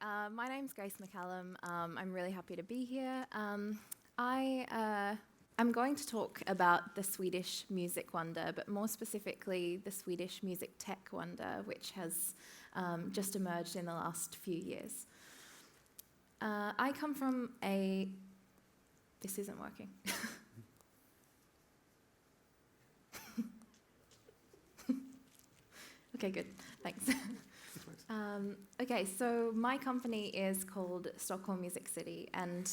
My name's Grace McCallum. I'm really happy to be here. I'm going to talk about the Swedish music wonder, but more specifically the Swedish MusicTech wonder, which has just emerged in the last few years. I come from a... This isn't working. Okay, good. Thanks. Okay, so my company is called STHLM Music City, and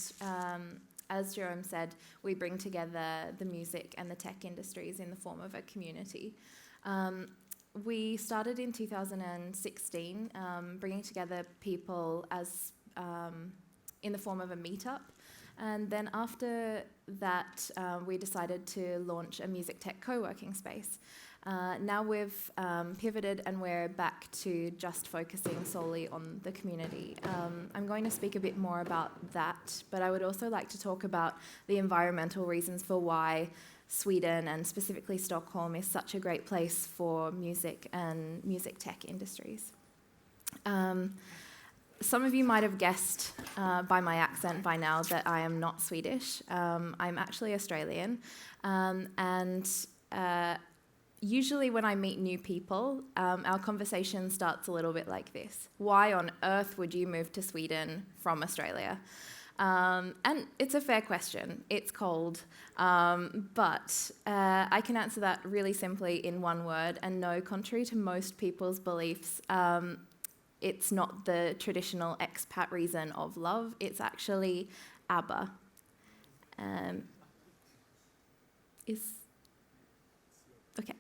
as Jerome said, we bring together the music and the tech industries in the form of a community. We started in 2016, bringing together people as in the form of a meetup, and then after that, we decided to launch a MusicTech co-working space. Now we've pivoted and we're back to just focusing solely on the community. I'm going to speak a bit more about that, but I would also like to talk about the environmental reasons for why Sweden and specifically Stockholm is such a great place for music and music tech industries. Some of you might have guessed by my accent by now that I am not Swedish. I'm actually Australian, and usually when I meet new people, our conversation starts a little bit like this. Why on earth would you move to Sweden from Australia? And it's a fair question. It's cold. But I can answer that really simply in one word. And no, contrary to most people's beliefs, it's not the traditional expat reason of love. It's actually ABBA. Okay.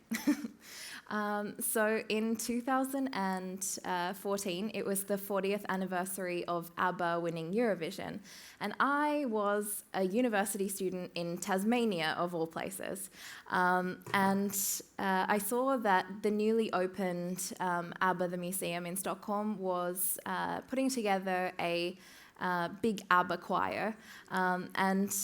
So in 2014, it was the 40th anniversary of ABBA winning Eurovision. And I was a university student in Tasmania, of all places. And I saw that the newly opened ABBA, the museum in Stockholm, was putting together a big ABBA choir. And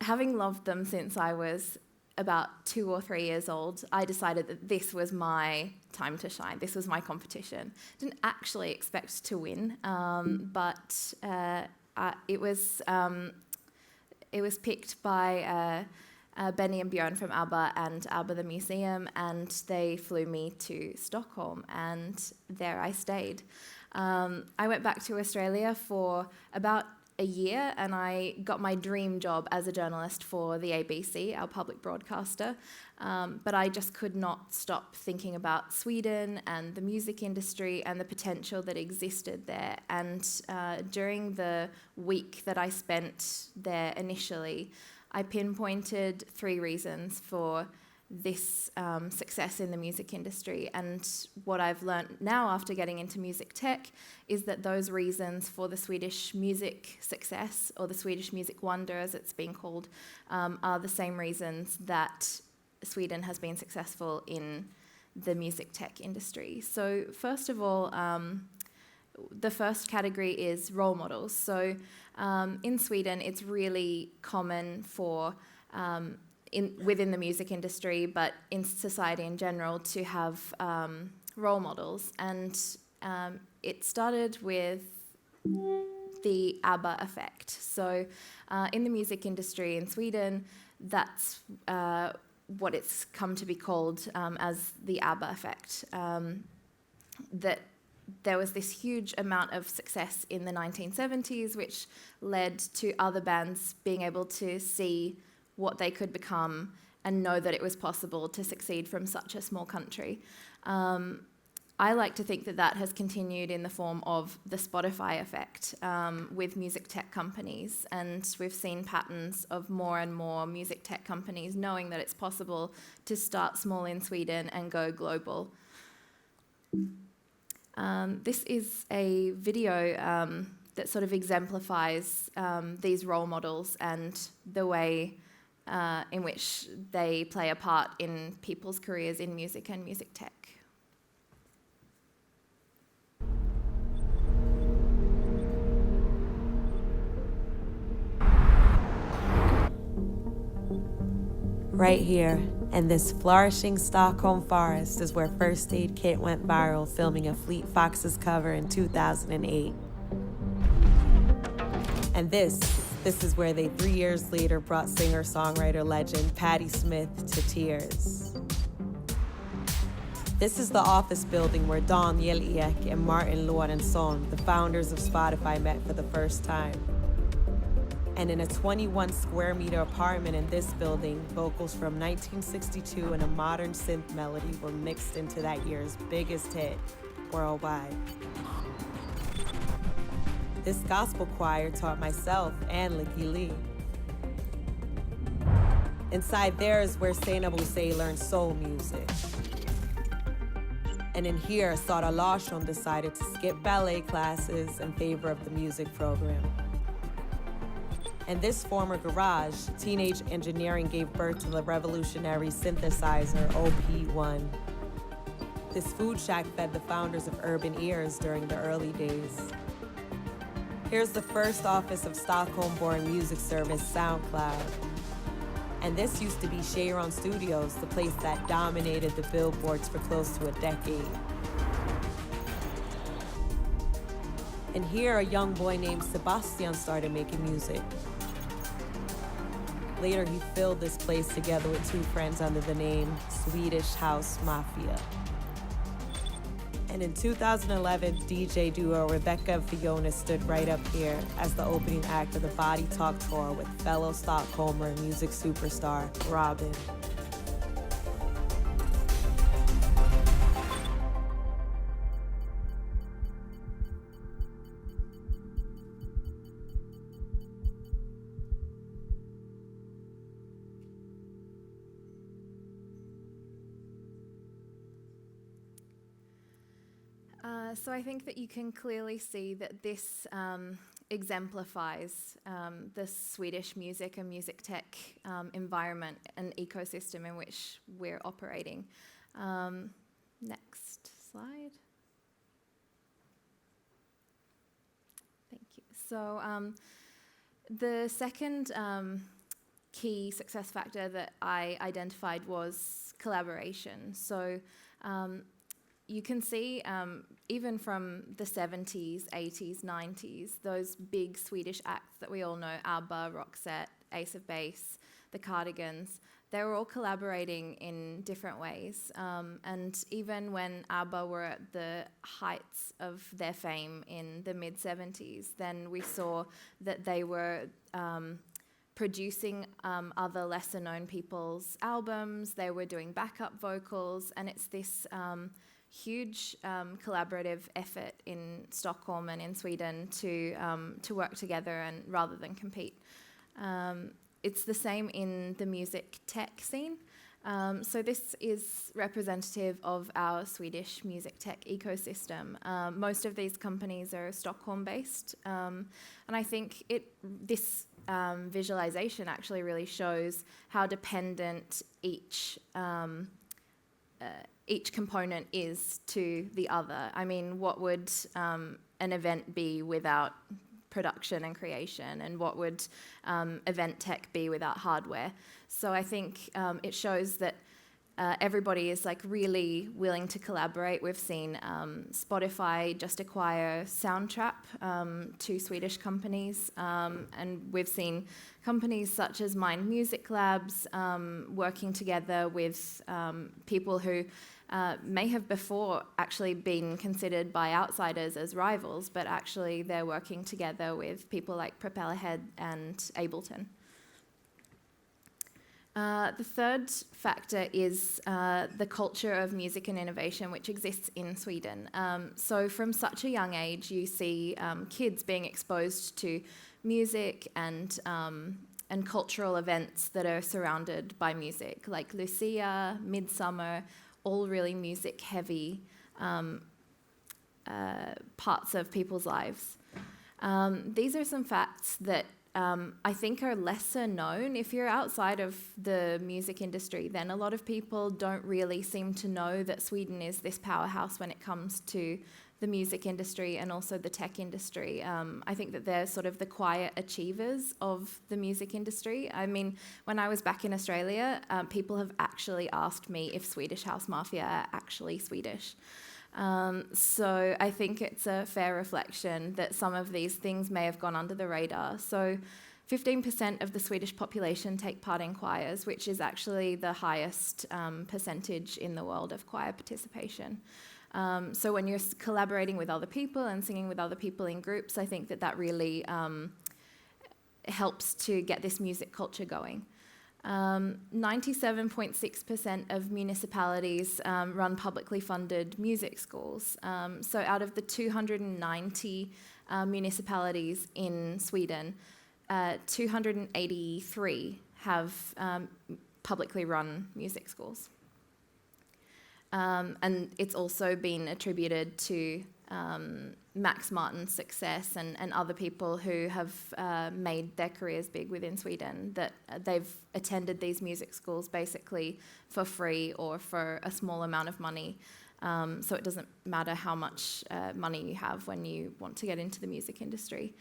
having loved them since I was about 2 or 3 years old, I decided that this was my time to shine. This was my competition. Didn't actually expect to win, but it was picked by Benny and Björn from ABBA and ABBA the Museum, and they flew me to Stockholm, and there I stayed. I went back to Australia for about a year, and I got my dream job as a journalist for the ABC, our public broadcaster. But I just could not stop thinking about Sweden and the music industry and the potential that existed there. And during the week that I spent there initially, I pinpointed 3 reasons for this success in the music industry. And what I've learnt now after getting into music tech is that those reasons for the Swedish music success, or the Swedish music wonder as it's been called, are the same reasons that Sweden has been successful in the music tech industry. So first of all, the first category is role models. So in Sweden, it's really common for within the music industry, but in society in general, to have role models. And it started with the ABBA effect. So in the music industry in Sweden, that's what it's come to be called as the ABBA effect. That there was this huge amount of success in the 1970s, which led to other bands being able to see what they could become and know that it was possible to succeed from such a small country. I like to think that that has continued in the form of the Spotify effect with music tech companies, and we've seen patterns of more and more music tech companies knowing that it's possible to start small in Sweden and go global. This is a video that sort of exemplifies these role models and the way in which they play a part in people's careers in music and music tech. Right here, in this flourishing Stockholm forest, is where First Aid Kit went viral filming a Fleet Foxes cover in 2008. And this is where they 3 years later brought singer-songwriter legend Patti Smith to tears. This is the office building where Don Jelinek and Martin Lorentzon, the founders of Spotify, met for the first time. And in a 21 square meter apartment in this building, vocals from 1962 and a modern synth melody were mixed into that year's biggest hit worldwide. This gospel choir taught myself and Licky Lee. Inside there is where Sainab Usay learned soul music. And in here, Sara Larsson decided to skip ballet classes in favor of the music program. In this former garage, teenage engineering gave birth to the revolutionary synthesizer OP1. This food shack fed the founders of Urban Ears during the early days. Here's the first office of Stockholm-born music service SoundCloud. And this used to be Cheiron Studios, the place that dominated the billboards for close to a decade. And here, a young boy named Sebastian started making music. Later, he filled this place together with two friends under the name Swedish House Mafia. And in 2011, DJ duo Rebecca and Fiona stood right up here as the opening act of the Body Talk tour with fellow Stockholmer music superstar Robin. So I think that you can clearly see that this exemplifies the Swedish music and music tech environment and ecosystem in which we're operating. Next slide. Thank you. So the second key success factor that I identified was collaboration. So you can see, even from the 70s, 80s, 90s, those big Swedish acts that we all know, ABBA, Roxette, Ace of Base, the Cardigans, they were all collaborating in different ways. And even when ABBA were at the heights of their fame in the mid-70s, then we saw that they were producing other lesser-known people's albums, they were doing backup vocals, and it's this huge collaborative effort in Stockholm and in Sweden to work together and rather than compete. It's the same in the music tech scene. So this is representative of our Swedish music tech ecosystem. Most of these companies are Stockholm-based, and I think this visualization actually really shows how dependent each component is to the other. I mean, what would an event be without production and creation, and what would event tech be without hardware? So I think it shows that everybody is like really willing to collaborate. We've seen Spotify just acquire Soundtrap, two Swedish companies, and we've seen companies such as Mind Music Labs working together with people who may have before actually been considered by outsiders as rivals, but actually they're working together with people like Propellerhead and Ableton. The third factor is the culture of music and innovation which exists in Sweden. So from such a young age, you see kids being exposed to music and cultural events that are surrounded by music, like Lucia, Midsummer, all really music-heavy parts of people's lives. These are some facts that I think are lesser known. If you're outside of the music industry, then a lot of people don't really seem to know that Sweden is this powerhouse when it comes to the music industry and also the tech industry. I think that they're sort of the quiet achievers of the music industry. I mean, when I was back in Australia, people have actually asked me if Swedish House Mafia are actually Swedish. So I think it's a fair reflection that some of these things may have gone under the radar. So 15% of the Swedish population take part in choirs, which is actually the highest percentage in the world of choir participation. So when you're collaborating with other people and singing with other people in groups, I think that really helps to get this music culture going. 97.6% of municipalities run publicly funded music schools. So out of the 290 municipalities in Sweden, 283 have publicly run music schools. And it's also been attributed to Max Martin's success and other people who have made their careers big within Sweden, that they've attended these music schools basically for free or for a small amount of money. So it doesn't matter how much money you have when you want to get into the music industry.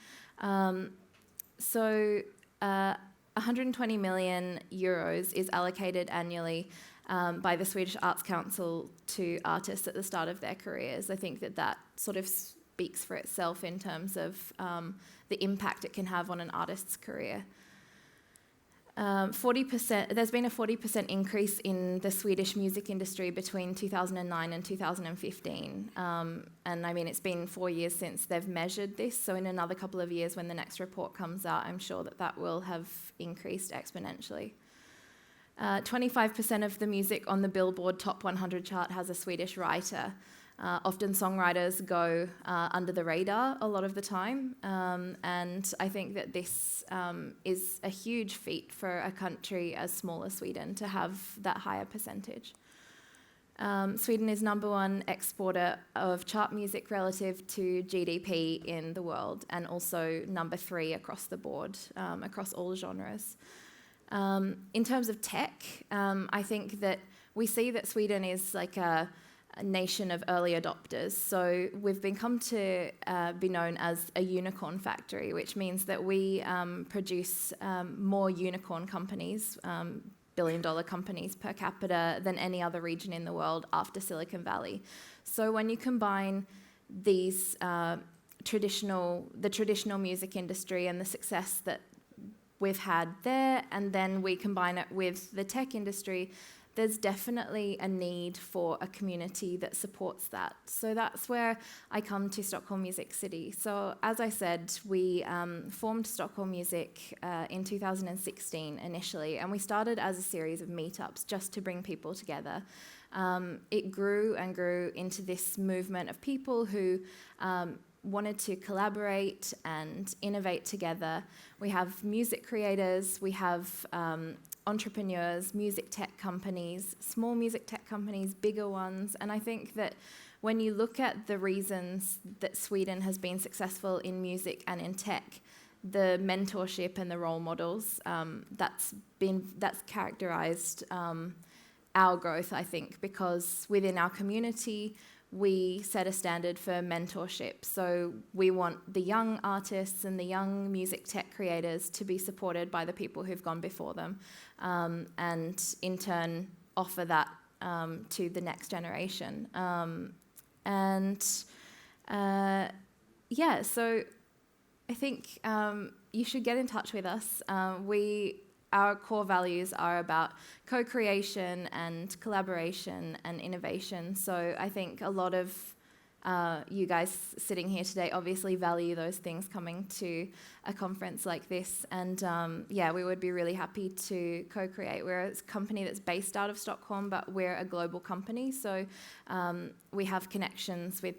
So 120 million euros is allocated annually by the Swedish Arts Council to artists at the start of their careers. I think that sort of speaks for itself in terms of the impact it can have on an artist's career. 40%. There's been a 40% increase in the Swedish music industry between 2009 and 2015. And I mean, it's been 4 years since they've measured this. So in another couple of years, when the next report comes out, I'm sure that will have increased exponentially. 25% of the music on the Billboard Top 100 chart has a Swedish writer. Often songwriters go under the radar a lot of the time, and I think that this is a huge feat for a country as small as Sweden to have that higher percentage. Sweden is #1 exporter of chart music relative to GDP in the world, and also #3 across the board, across all genres. In terms of tech, I think that we see that Sweden is like a nation of early adopters. So we've come to be known as a unicorn factory, which means that we produce more unicorn companies, billion-dollar companies per capita than any other region in the world after Silicon Valley. So when you combine these the traditional music industry and the success that we've had there, and then we combine it with the tech industry, there's definitely a need for a community that supports that. So that's where I come to STHLM Music City. So as I said, we formed STHLM Music in 2016 initially, and we started as a series of meetups just to bring people together. It grew and grew into this movement of people who wanted to collaborate and innovate together. We have music creators, we have entrepreneurs, music tech companies, small music tech companies, bigger ones, and I think that when you look at the reasons that Sweden has been successful in music and in tech, the mentorship and the role models, that's characterized our growth, I think, because within our community, we set a standard for mentorship. So we want the young artists and the young music tech creators to be supported by the people who've gone before them, and in turn offer that to the next generation. So I think you should get in touch with us. Our core values are about co-creation and collaboration and innovation. So I think a lot of you guys sitting here today obviously value those things coming to a conference like this. And we would be really happy to co-create. We're a company that's based out of Stockholm, but we're a global company. So we have connections with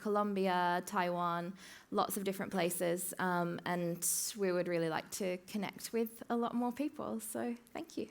Colombia, Taiwan, lots of different places. And we would really like to connect with a lot more people. So thank you.